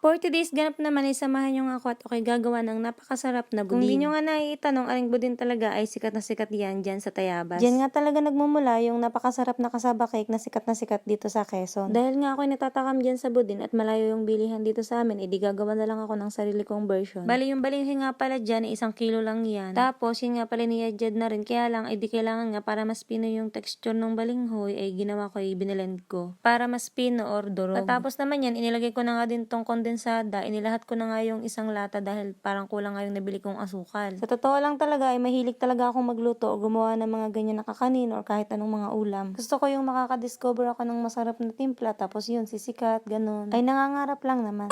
For today's ganap naman ay samahan nyo nga ako at ako'y gagawa ng napakasarap na budin. Kung di nyo nga naiitanong, aring budin talaga ay sikat na sikat yan dyan sa Tayabas. Diyan nga talaga nagmumula yung napakasarap na kasaba cake na sikat dito sa Quezon. Dahil nga ako'y natatakam dyan sa budin at malayo yung bilihan dito sa amin, edi gagawa na lang ako ng sarili kong version. Bali yung balinghoy nga pala dyan ay 1 kilo lang yan. Tapos yun nga pala niyadjad na rin, kaya lang ay di kailangan nga para mas pino yung texture ng balinghoy ay ginawa ko ay binilend ko para mas pino or durog. Tapos naman yan, inilagay ko na nga din tong kondensada, inilahat ko na nga yung isang lata dahil parang kulang nga yung nabili kong asukal. Sa totoo lang talaga ay mahilig talaga akong magluto o gumawa ng mga ganyan na kakanin or kahit anong mga ulam. Gusto ko yung makakadiscover ako ng masarap na timpla tapos yun sisikat, ganun. Ay nangangarap lang naman.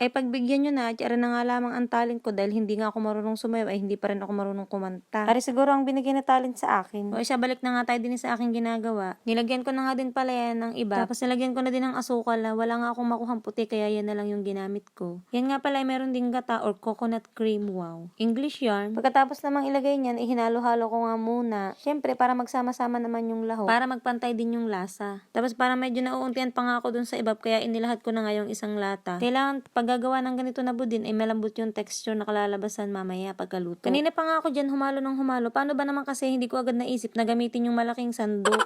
Ay pagbigyan nyo na, at na nga lamang ang talent ko dahil hindi nga ako marunong sumayaw ay hindi pa rin ako marunong kumanta. Ari siguro ang binigay na talent sa akin. O siya, balik na nga tayo din sa aking ginagawa. Nilagyan ko na nga din pala yan ng iba. Tapos nilagyan ko na din ng asukal na wala nga akong makuhang puti kaya yan na lang yung ginamit ko. Yan nga pala ay meron ding gata or coconut cream, wow. English yarn. Pagkatapos namang ilagay niyan, ihinalo-halo ko nga muna. Syempre para magsama-sama naman yung lahok. Para magpantay din yung lasa. Tapos para medyo nauuntian pa nga ako dun sa ibab kaya inilahat ko na nga yung isang lata. Kailangan paggagawa ng ganito na budin ay malambot yung texture na kalalabasan mamaya pagkaluto. Kanina pa nga ako dyan humalo ng humalo. Paano ba naman kasi hindi ko agad naisip na gamitin yung malaking sandok?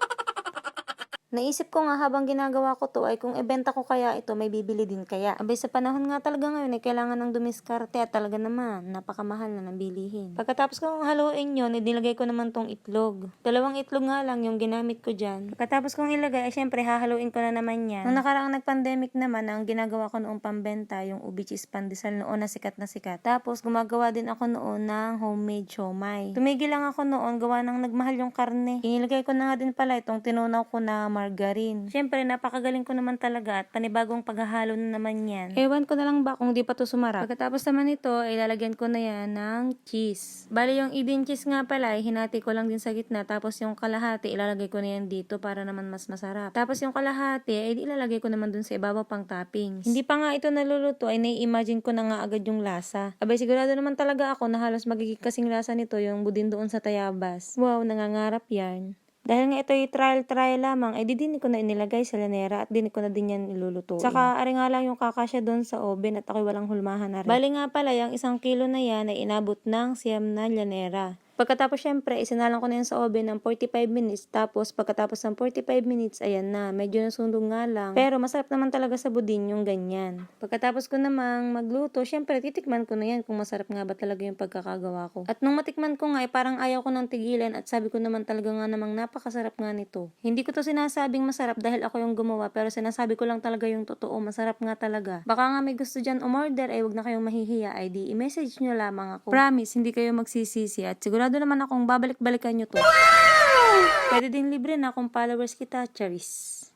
Naisip ko nga habang ginagawa ko to ay kung ibenta ko kaya ito may bibili din kaya. Abay sa panahon nga talaga ngayon ay kailangan ng dumiskarte at talaga naman napakamahal na ng bilihin. Pagkatapos kong haluin yun, nilagay ko naman tong itlog. 2 itlog nga lang yung ginamit ko dyan. Pagkatapos kong ilagay ay syempre hahaluin ko na naman yan. Nung nakaraang nag-pandemic naman ang ginagawa ko noong pambenta yung ubi cheese pandesal noon na sikat na sikat. Tapos gumagawa din ako noon ng homemade siomai. Tumigil lang ako noon gawa ng nagmahal yung karne. Inilagay ko na nga din pala itong tinunaw ko na margarine. Siyempre, napakagaling ko naman talaga at panibagong paghahalo na naman yan. Ewan ko na lang ba kung di pa to sumarap. Pagkatapos naman ito, ay lalagyan ko na yan ng cheese. Bali yung Eden cheese nga pala, ay hinati ko lang din sa gitna. Tapos yung kalahati, ilalagay ko na yan dito para naman mas masarap. Tapos yung kalahati, ay ilalagay ko naman dun sa ibabaw pang toppings. Hindi pa nga ito naluluto, ay nai-imagine ko na nga agad yung lasa. Abay, sigurado naman talaga ako na halos magiging kasing lasa nito yung budin doon sa Tayabas. Wow, nangangarap yan. Dahil nga ito ay trial lamang, ay di din ko na inilagay sa lanera at din ko na din yan ilulutuin. Saka ari nga lang yung kakasya doon sa oven at ako'y walang hulmahan na rin. Bali nga pala, yung 1 kilo na yan ay inabot ng 9 na lanera. Pagkatapos syempre, isinalang ko na yan sa oven ng 45 minutes. Tapos pagkatapos ng 45 minutes, ayan na. Medyo nasundog nga lang. Pero masarap naman talaga sa budin yung ganyan. Pagkatapos ko namang magluto, syempre titikman ko na yan kung masarap nga ba talaga yung pagkakagawa ko. At nung matikman ko nga, parang ayaw ko nang tigilan at sabi ko naman talaga nga namang napakasarap nga nito. Hindi ko to sinasabing masarap dahil ako yung gumawa, pero sinasabi ko lang talaga yung totoo. Masarap nga talaga. Baka nga may gusto dyan umorder, ay wag na kayong mahihiya. Ay di i-message nyo lamang ako. Promise, hindi kayo magsisisi at siguro naman akong babalik-balikan nyo to. Wow! Pwede din libre na kung followers kita, charis.